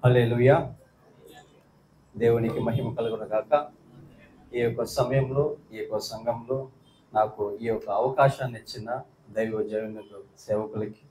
హల్లెలూయా. దేవునికి మహిమ కలుగును గాక. ఈ యొక్క సమయంలో ఈ యొక్క సంఘంలో నాకు ఈ యొక్క అవకాశాన్ని ఇచ్చిన దైవజనులకు సేవకులకి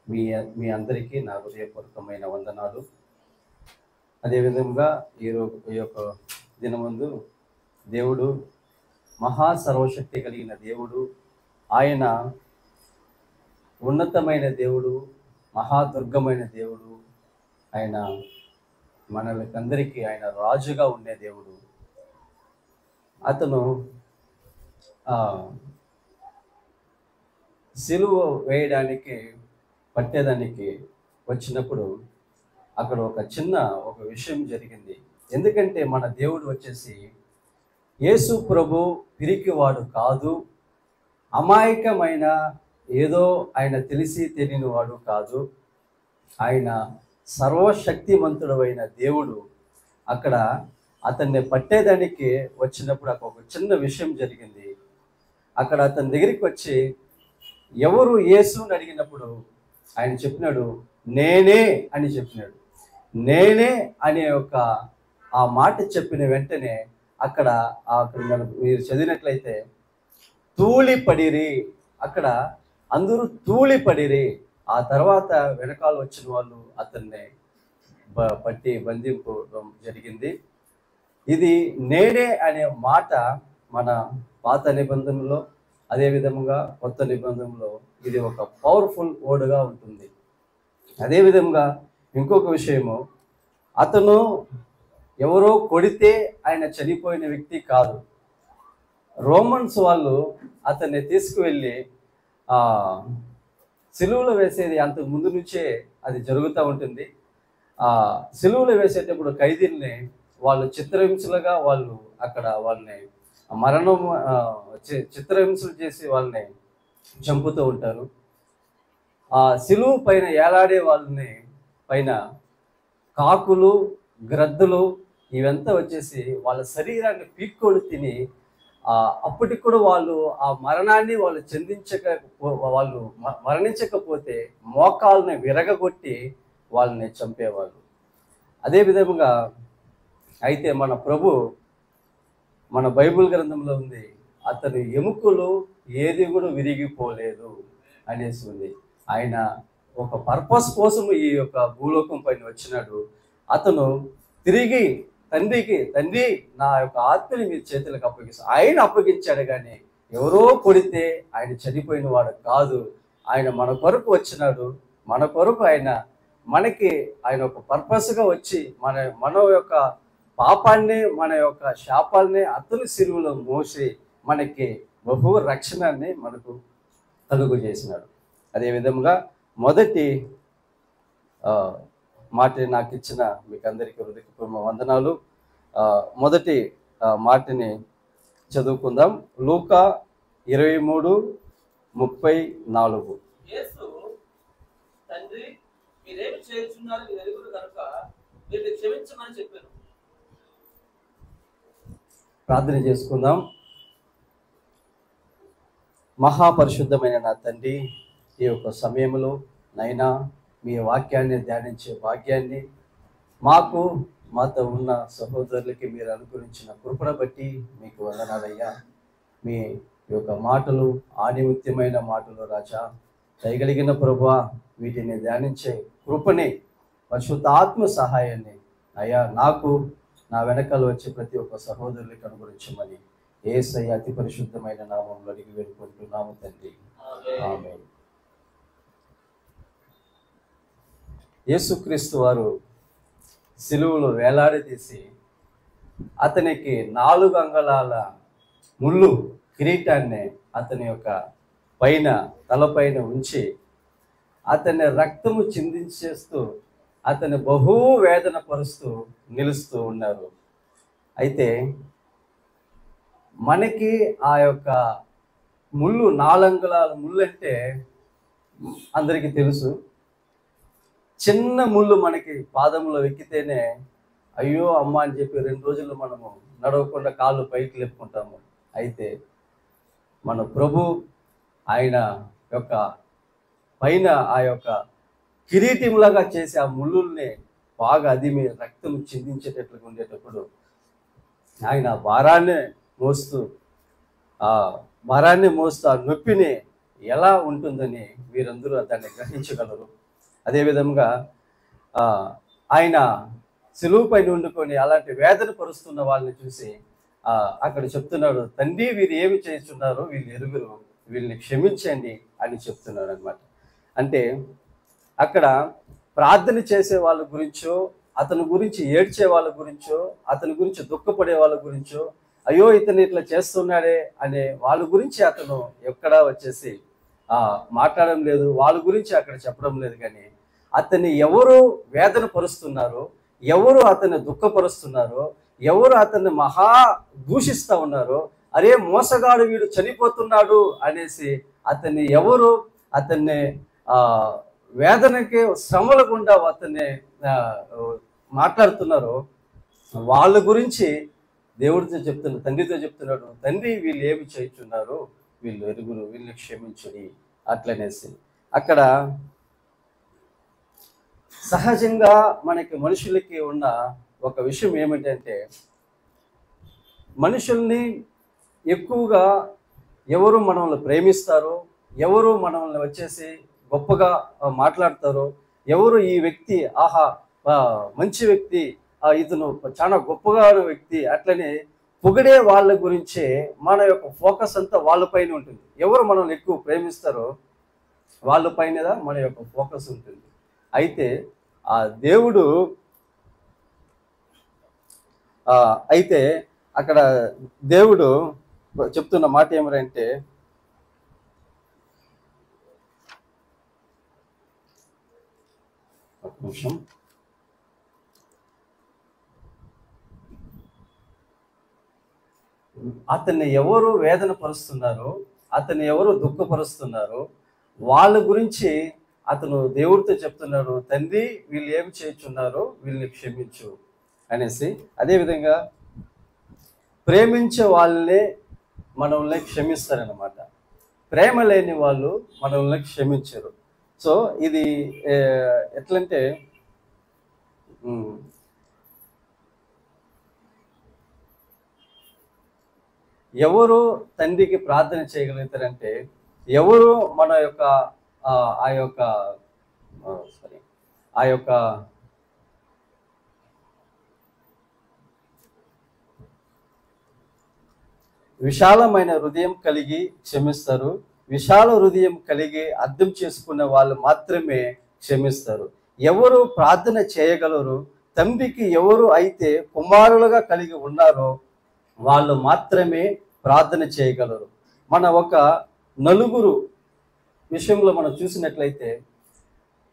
మీ మీ అందరికీ నా హృదయపూర్వకమైన వందనాలు. అదేవిధంగా ఈ యొక్క దినమందు దేవుడు మహా సర్వశక్తి కలిగిన దేవుడు, ఆయన ఉన్నతమైన దేవుడు, మహాదుర్గమైన దేవుడు, ఆయన మనకందరికీ ఆయన రాజుగా ఉండే దేవుడు. అతను సిలువ వేయడానికి పట్టేదానికి వచ్చినప్పుడు అక్కడ ఒక విషయం జరిగింది. ఎందుకంటే మన దేవుడు వచ్చేసి యేసు ప్రభు పిరికివాడు కాదు, అమాయకమైన ఏదో ఆయన తెలిసి తెలియని వాడు కాదు, ఆయన సర్వశక్తిమంతుడైన దేవుడు. అక్కడ అతన్ని పట్టేదానికి వచ్చినప్పుడు అక్కడ ఒక చిన్న విషయం జరిగింది. అక్కడ అతని దగ్గరికి వచ్చి ఎవరు యేసుని అడిగినప్పుడు ఆయన చెప్పినాడు, నేనే అని చెప్పినాడు. నేనే అనే ఆ మాట చెప్పిన వెంటనే అక్కడ మీరు చదివినట్లయితే తూలిపడిరి, అక్కడ అందరూ తూలిపడిరి. ఆ తర్వాత వెనకాల వచ్చిన వాళ్ళు అతన్ని పట్టి బంధింపడం జరిగింది. ఇది నేనే అనే మాట మన పాత నిబంధనలో, అదేవిధంగా కొత్త నిబంధనలో ఇది ఒక పవర్ఫుల్ వర్డ్గా ఉంటుంది. అదేవిధంగా ఇంకొక విషయము, అతను ఎవరో కొడితే ఆయన చనిపోయిన వ్యక్తి కాదు. రోమన్స్ వాళ్ళు అతన్ని తీసుకువెళ్ళి సిలువలో వేసేది అంతకు ముందు నుంచే అది జరుగుతూ ఉంటుంది. సిలువలో వేసేటప్పుడు ఖైదీల్ని వాళ్ళు చిత్రహింసలుగా వాళ్ళని మరణం చిత్రహింసలు చేసి వాళ్ళని చంపుతూ ఉంటారు. ఆ సిలువ పైన ఏలాడే వాళ్ళని పైన కాకులు, గ్రద్దలు ఇవంతా వచ్చేసి వాళ్ళ శరీరాన్ని పీక్కొని తిని అప్పటికి కూడా వాళ్ళు ఆ మరణాన్ని వాళ్ళు మరణించకపోతే మోకాళ్ళని విరగగొట్టి వాళ్ళని చంపేవాళ్ళు. అదేవిధంగా అయితే మన ప్రభు, మన బైబిల్ గ్రంథంలో ఉంది, అతని ఎముకలు ఏది కూడా విరిగిపోలేదు అనేసి ఉంది. ఆయన ఒక పర్పస్ కోసం ఈ యొక్క భూలోకం పైన వచ్చినాడు. అతను తిరిగి తండ్రి నా యొక్క ఆత్మని మీ చేతులకు అప్పగిస్తాను ఆయన అప్పగించాడు. కానీ ఎవరో కొడితే ఆయన చనిపోయిన వాడు కాదు. ఆయన మన కొరకు వచ్చినాడు. మన కొరకు ఆయన ఒక పర్పస్గా వచ్చి మన యొక్క పాపాన్ని, మన యొక్క శాపాలని అతని సిలువలో మోసి మనకి బహు రక్షణాన్ని మనకు కలుగు చేసినాడు. అదేవిధంగా మొదటి మాట నాకు ఇచ్చిన మీకు అందరికీ హృదయపూర్వక వందనాలు. మొదటి మాటని చదువుకుందాం. లూకా 23:34. ప్రార్థన చేసుకుందాం. మహాపరిశుద్ధమైన నా తండ్రి, ఈ యొక్క సమయంలో నైనా మీ వాక్యాన్ని ధ్యానించే భాగ్యాన్ని మాతో ఉన్న సహోదరులకి మీరు అనుగ్రహించిన కృపను బట్టి మీకు వందనాలయ్యా. మీ యొక్క మాటలు ఆనిముత్యమైన మాటలు రాజా, దయగలిగిన ప్రభువా, వీటిని ధ్యానించే కృపని, పరిశుద్ధాత్మ సహాయాన్ని అయ్యా నాకు నా వెనకాల వచ్చే ప్రతి ఒక్క సహోదరులకి అనుగ్రహించమని యేసయ్య అతి పరిశుద్ధమైన నామంలో అడిగి వేడుకుంటున్నాము తండ్రి, ఆమేన్. యేసుక్రీస్తు వారు సిలువలో వేలాడదీసి అతనికి 4 అంగుళాల ముళ్ళు కిరీటాన్ని అతని యొక్క తలపైన ఉంచి అతన్ని రక్తము చిందించేస్తూ అతన్ని బహు వేదన పరుస్తూ నిలుస్తూ ఉన్నారు. అయితే మనకి ఆ యొక్క ముళ్ళు 4 అంగుళాల ముళ్ళు అంటే అందరికీ తెలుసు. చిన్న ముళ్ళు మనకి పాదంలో ఎక్కితేనే అయ్యో అమ్మ అని చెప్పి 2 రోజులు మనము నడవకుండా కాళ్ళు పైకి లేపుకుంటాము. అయితే మన ప్రభు ఆయన యొక్క పైన ఆ యొక్క కిరీటంలాగా చేసి ఆ ముళ్ళుల్ని బాగా అదిమి రక్తం చిందించేటట్లుగా ఉండేటప్పుడు ఆయన భారాన్ని మోస్తూ ఆ ఆ నొప్పిని ఎలా ఉంటుందని వీరందరూ దాన్ని గ్రహించగలరు. అదేవిధంగా ఆ ఆయన సిలువు పైన వండుకొని అలాంటి వేదన పరుస్తున్న వాళ్ళని చూసి అక్కడ చెప్తున్నాడు, తండ్రి వీరు ఏమి చేస్తున్నారు, వీళ్ళు ఎరుగురు, వీళ్ళని క్షమించండి అని చెప్తున్నాడు అనమాట. అంటే అక్కడ ప్రార్థన చేసే వాళ్ళ గురించో, అతని గురించి ఏడ్చే వాళ్ళ గురించో, అతని గురించి దుఃఖపడే వాళ్ళ గురించో, అయ్యో ఇతను ఇట్లా చేస్తున్నాడే అనే వాళ్ళ గురించి అతను ఎక్కడా వచ్చేసి మాట్లాడడం లేదు, వాళ్ళ గురించి అక్కడ చెప్పడం లేదు. కానీ అతన్ని ఎవరు వేదన పరుస్తున్నారో, ఎవరు అతన్ని దుఃఖపరుస్తున్నారో, ఎవరు అతన్ని మహా దూషిస్తూ ఉన్నారో, అరే మోసగాడు వీడు చనిపోతున్నాడు అనేసి అతన్ని వేదనకి శ్రమల గుండా అతన్ని మాట్లాడుతున్నారో వాళ్ళ గురించి దేవుడితో చెప్తున్నాడు, తండ్రితో చెప్తున్నాడు, తండ్రి వీళ్ళు ఏమి చేస్తున్నారు, వీళ్ళు ఎరుగురు, వీళ్ళు క్షమించుడి అట్లనేసి. అక్కడ సహజంగా మనకి మనుషులకి ఉన్న ఒక విషయం ఏమిటంటే, మనుషుల్ని ఎక్కువగా ఎవరు మనల్ని ప్రేమిస్తారో, ఎవరు మనల్ని వచ్చేసి గొప్పగా మాట్లాడతారో, ఎవరు ఈ వ్యక్తి ఆహా మంచి వ్యక్తి, ఇతను చాలా గొప్పగా వ్యక్తి అట్లనే పొగిడే వాళ్ళ గురించే మన యొక్క ఫోకస్ అంతా వాళ్ళపైన ఉంటుంది. ఎవరు మనల్ని ఎక్కువ ప్రేమిస్తారో వాళ్ళపైన మన యొక్క ఫోకస్ ఉంటుంది. అయితే దేవుడు అయితే అక్కడ దేవుడు చెప్తున్న మాట ఏమిటంటే, ఒక నిమిషం, అతన్ని ఎవరు వేదన పరుస్తున్నారో, అతన్ని ఎవరు దుఃఖపరుస్తున్నారో వాళ్ళ గురించి అతను దేవుడితో చెప్తున్నాడు, తండ్రి వీళ్ళు ఏమి చేస్తున్నారో వీళ్ళని క్షమించు అనేసి. అదేవిధంగా ప్రేమించే వాళ్ళనే మనల్ని క్షమిస్తారనమాట, ప్రేమ లేని వాళ్ళు మనల్ని క్షమించరు. సో ఇది ఎట్లంటే, ఎవరు తండ్రికి ప్రార్థన చేయగలుగుతారంటే, ఎవరు మన యొక్క ఆ యొక్క విశాలమైన హృదయం కలిగి క్షమిస్తారు. విశాల హృదయం కలిగి అర్థం చేసుకున్న వాళ్ళు మాత్రమే క్షమిస్తారు. ఎవరు ప్రార్థన చేయగలరు, తండ్రికి ఎవరు అయితే కుమారులుగా కలిగి ఉన్నారో వాళ్ళు మాత్రమే ప్రార్థన చేయగలరు. మన ఒక నలుగురు విషయంలో మనం చూసినట్లయితే,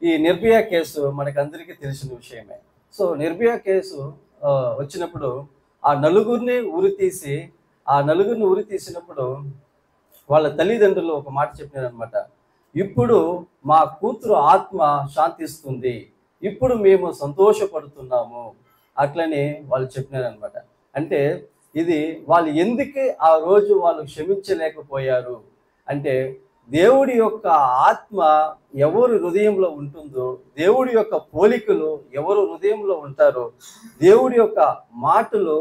ఈ నిర్భయ కేసు మనకు అందరికీ తెలిసిన విషయమే. సో నిర్భయ కేసు వచ్చినప్పుడు ఆ నలుగురిని ఉరి తీసినప్పుడు వాళ్ళ తల్లిదండ్రులు ఒక మాట చెప్పినారనమాట, ఇప్పుడు మా కూతురు ఆత్మ శాంతిస్తుంది, ఇప్పుడు మేము సంతోషపడుతున్నాము అట్లని వాళ్ళు చెప్పినారనమాట. అంటే ఇది వాళ్ళు ఎందుకు ఆ రోజు వాళ్ళు క్షమించలేకపోయారు అంటే, దేవుడి యొక్క ఆత్మ ఎవరు హృదయంలో ఉంటుందో, దేవుడి యొక్క పోలికలు ఎవరు హృదయంలో ఉంటారో, దేవుడి యొక్క మాటలు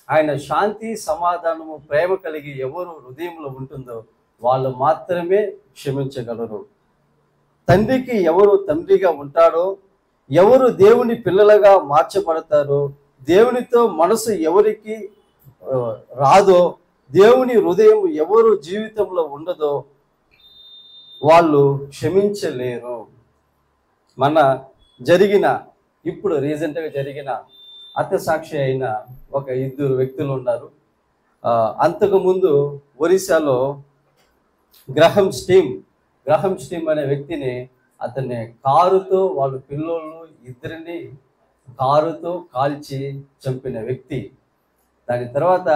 ఆయన శాంతి సమాధానము ప్రేమ కలిగి ఎవరు హృదయంలో ఉంటుందో వాళ్ళు మాత్రమే క్షమించగలరు. తండ్రికి ఎవరు తండ్రిగా ఉంటాడో, ఎవరు దేవుని పిల్లలుగా మార్చబడతారో, దేవునితో మనసు ఎవరికి రాదో, దేవుని హృదయం ఎవరు జీవితంలో ఉండదో వాళ్ళు క్షమించలేరు. ఇప్పుడు రీసెంట్గా జరిగిన హత్యసాక్షి అయిన ఒక 2 వ్యక్తులు ఉన్నారు. అంతకుముందు ఒరిస్సాలో గ్రహం స్టీమ్ అనే వ్యక్తిని అతన్ని కారుతో వాళ్ళ పిల్లోళ్ళు 2 కారుతో కాల్చి చంపిన వ్యక్తి. దాని తర్వాత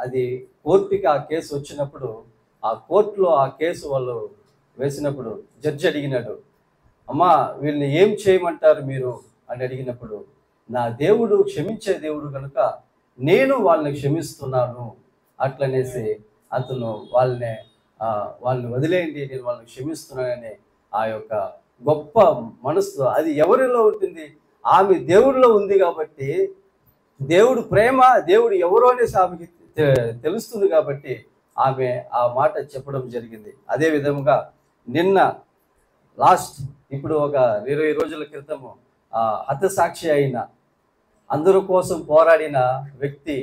అది కోర్టుకి ఆ కేసు వచ్చినప్పుడు, ఆ కోర్టులో ఆ కేసు వాళ్ళు వేసినప్పుడు జడ్జి అడిగినాడు, అమ్మా వీళ్ళని ఏం చేయమంటారు మీరు అని అడిగినప్పుడు, నా దేవుడు క్షమించే దేవుడు కనుక నేను వాళ్ళని క్షమిస్తున్నాను అట్లనేసి అతను వాళ్ళని వదిలేయండి, నేను వాళ్ళని క్షమిస్తున్నానని ఆ యొక్క గొప్ప మనసు అది ఎవరిలో ఉంటుంది? ఆమె దేవుడిలో ఉంది కాబట్టి, దేవుడు ప్రేమ, దేవుడు ఎవరో అనేసి ఆమెకి తెలుస్తుంది కాబట్టి ఆమె ఆ మాట చెప్పడం జరిగింది. అదే విధముగా నిన్న లాస్ట్ ఇప్పుడు ఒక 20 రోజుల క్రితము హతసాక్షి అయిన, అందరి కోసం పోరాడిన వ్యక్తి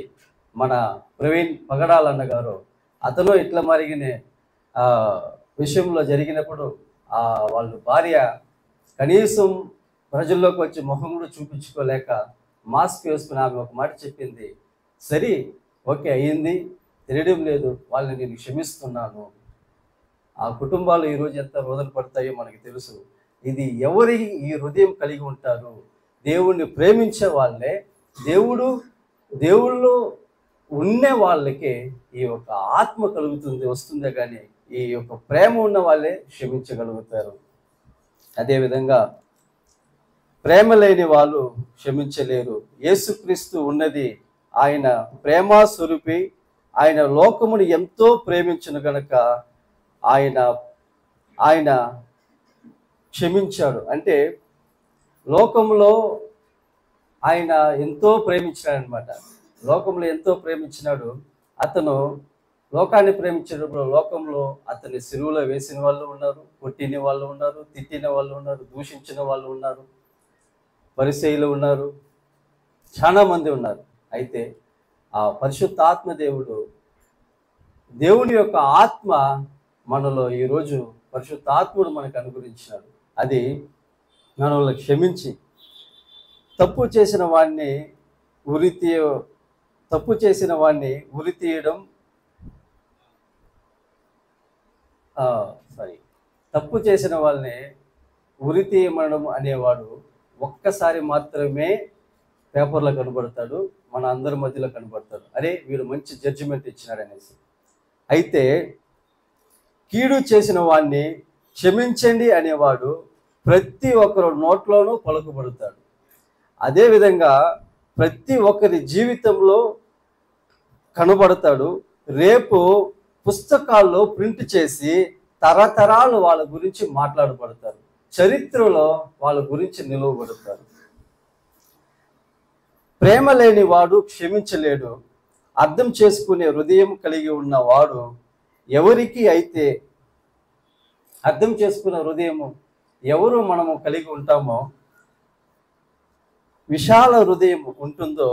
మన ప్రవీణ్ పగడాలన్న గారు. అతను ఇట్లా మరిగిన విషయంలో జరిగినప్పుడు వాళ్ళ భార్య కనీసం ప్రజల్లోకి వచ్చి మొహం కూడా చూపించుకోలేక మాస్క్ వేసుకుని ఆమె ఒక మాట చెప్పింది, సరే ఓకే అయ్యింది, తెలియడం లేదు, వాళ్ళని నేను క్షమిస్తున్నాను. ఆ కుటుంబాలు ఈరోజు ఎంత రోదన పడతాయో మనకి తెలుసు. ఇది ఎవరి ఈ హృదయం కలిగి ఉంటారు? దేవుణ్ణి ప్రేమించే వాళ్ళే, దేవుళ్ళు ఉండే వాళ్ళకి ఈ యొక్క ఆత్మ వస్తుందే కానీ ఈ యొక్క ప్రేమ ఉన్న వాళ్ళే క్షమించగలుగుతారు. అదేవిధంగా ప్రేమ లేని వాళ్ళు క్షమించలేరు. యేసుక్రీస్తు ఉన్నది ఆయన ప్రేమ స్వరూపి. ఆయన లోకమును ఎంతో ప్రేమించును గనక ఆయన క్షమించాడు. అంటే లోకంలో ఆయన ఎంతో ప్రేమించినాడు అనమాట. లోకంలో ఎంతో ప్రేమించినాడు. అతను లోకాన్ని ప్రేమించినప్పుడు లోకంలో అతని సిలువలో వేసిన వాళ్ళు ఉన్నారు, కొట్టిన వాళ్ళు ఉన్నారు, తిట్టిన వాళ్ళు ఉన్నారు, దూషించిన వాళ్ళు ఉన్నారు, పరిసయ్యులు ఉన్నారు, చాలా మంది ఉన్నారు. అయితే ఆ పరిశుద్ధాత్మ దేవుని యొక్క ఆత్మ మనలో ఈరోజు పరిశుద్ధాత్ముడు మనకు అనుగ్రహించినాడు. అది మనల్ని క్షమించి తప్పు చేసిన వాడిని ఉరి తీయడం, తప్పు చేసిన వాళ్ళని ఉరి తీయమనడం అనేవాడు ఒక్కసారి మాత్రమే పేపర్లో కనబడతాడు, మన అందరి మధ్యలో కనబడతాడు. అరే వీడు మంచి జడ్జిమెంట్ ఇచ్చినాడు అనేసి. అయితే కీడు చేసిన వాడిని క్షమించండి అనేవాడు ప్రతి ఒక్కరు నోట్లోనూ పలుకుబడతాడు. అదేవిధంగా ప్రతి ఒక్కరి జీవితంలో కనబడతాడు. రేపు పుస్తకాల్లో ప్రింట్ చేసి తరతరాలు వాళ్ళ గురించి మాట్లాడబడతారు, చరిత్రలో వాళ్ళ గురించి నిలువబడతారు. ప్రేమ లేని వాడు క్షమించలేడు. అర్థం చేసుకునే హృదయం కలిగి ఉన్నవాడు ఎవరికి అయితే అర్థం చేసుకునే హృదయము ఎవరు మనము కలిగి ఉంటామో, విశాల హృదయం ఉంటుందో,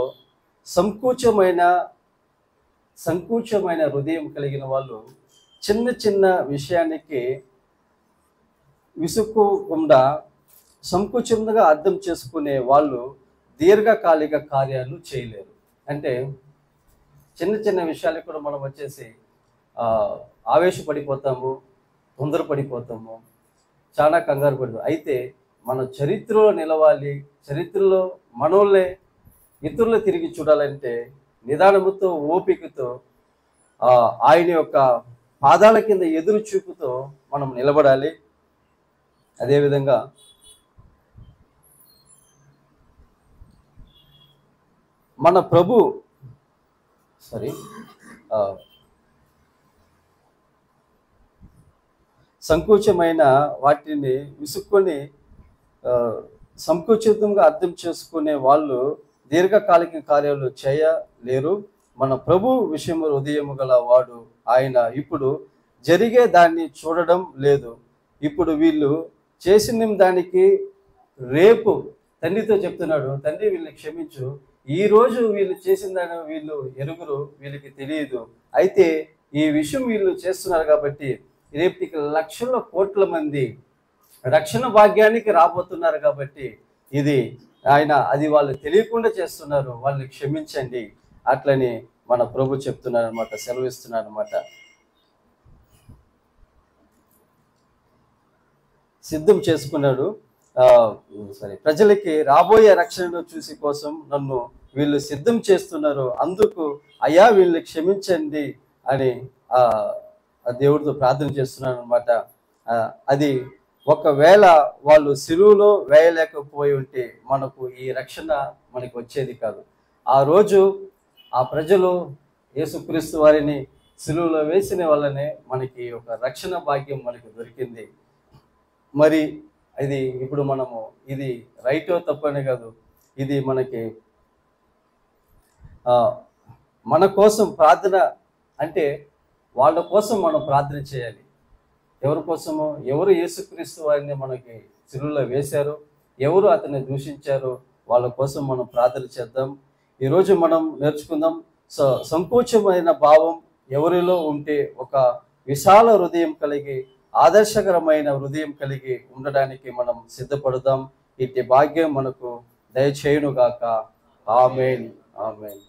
సంకోచమైన హృదయం కలిగిన వాళ్ళు చిన్న చిన్న విషయానికి విసుక్కోకుండా సంకోచంగా అర్థం చేసుకునే వాళ్ళు దీర్ఘకాలిక కార్యాలు చేయలేరు. అంటే చిన్న చిన్న విషయాలకు కూడా మనం వచ్చేసి ఆవేశపడిపోతాము, తొందరపడిపోతాము, చాలా కంగారు పడతాము. అయితే మన చరిత్రలో నిలవాలి, చరిత్రలో మనోళ్ళే ఇతరులు తిరిగి చూడాలంటే నిదానముతో, ఓపికతో, ఆయన యొక్క పాదాల కింద ఎదురు చూపుతో మనం నిలబడాలి. అదేవిధంగా మన ప్రభు సంకోచమైన వాటిని విసుక్కొని సంకుచితంగా అర్థం చేసుకునే వాళ్ళు దీర్ఘకాలిక కార్యాలు చేయలేరు. మన ప్రభు విషయం హృదయము గల వాడు ఆయన ఇప్పుడు జరిగే దాన్ని చూడడం లేదు. ఇప్పుడు వీళ్ళు చేసిన దానికి రేపు తండ్రితో చెప్తున్నాడు, తండ్రి వీళ్ళని క్షమించు, ఈరోజు వీళ్ళు చేసిన దాన్ని వీళ్ళు ఎరుగురు, వీళ్ళకి తెలియదు. అయితే ఈ విషయం వీళ్ళు చేస్తున్నారు కాబట్టి రేపటికి లక్షల కోట్ల మంది రక్షణ భాగ్యానికి రాబోతున్నారు కాబట్టి అది వాళ్ళు తెలియకుండా చేస్తున్నారు, వాళ్ళని క్షమించండి అట్లని మన ప్రభు చెప్తున్నారు అనమాట, సెలవిస్తున్నారు అనమాట. సిద్ధం చేసుకున్నాడు. ప్రజలకి రాబోయే రక్షణను చూసి కోసం నన్ను వీళ్ళు సిద్ధం చేస్తున్నారు, అందుకు అయ్యా వీళ్ళని క్షమించండి అని దేవుడితో ప్రార్థన చేస్తున్నాను అనమాట. అది ఒకవేళ వాళ్ళు సిలువలో వేయలేకపోయి ఉంటే మనకు ఈ రక్షణ మనకి వచ్చేది కాదు. ఆ రోజు ఆ ప్రజలు యేసుక్రీస్తు వారిని సిలువలో వేసిన వల్లనే మనకి ఒక రక్షణ భాగ్యం మనకి దొరికింది. మరి ఇది ఇప్పుడు మనము ఇది రైటో తప్పనే కాదు, ఇది మనకి మన కోసం ప్రార్థన అంటే వాళ్ళ కోసం మనం ప్రార్థన చేయాలి. ఎవరి కోసము? ఎవరు యేసుక్రీస్తు వారిని మనకి సిలువలో వేశారో, ఎవరు అతన్ని దూషించారో వాళ్ళ కోసం మనం ప్రార్థన చేద్దాం. ఈరోజు మనం నేర్చుకుందాం. సంకోచమైన భావం ఎవరిలో ఉంటే ఒక విశాల హృదయం కలిగి ఆదర్శకరమైన హృదయం కలిగి ఉండడానికి మనం సిద్ధపడదాం. ఇట్టి భాగ్యం మనకు దయచేయునుగాక. ఆమేన్. ఆమేన్.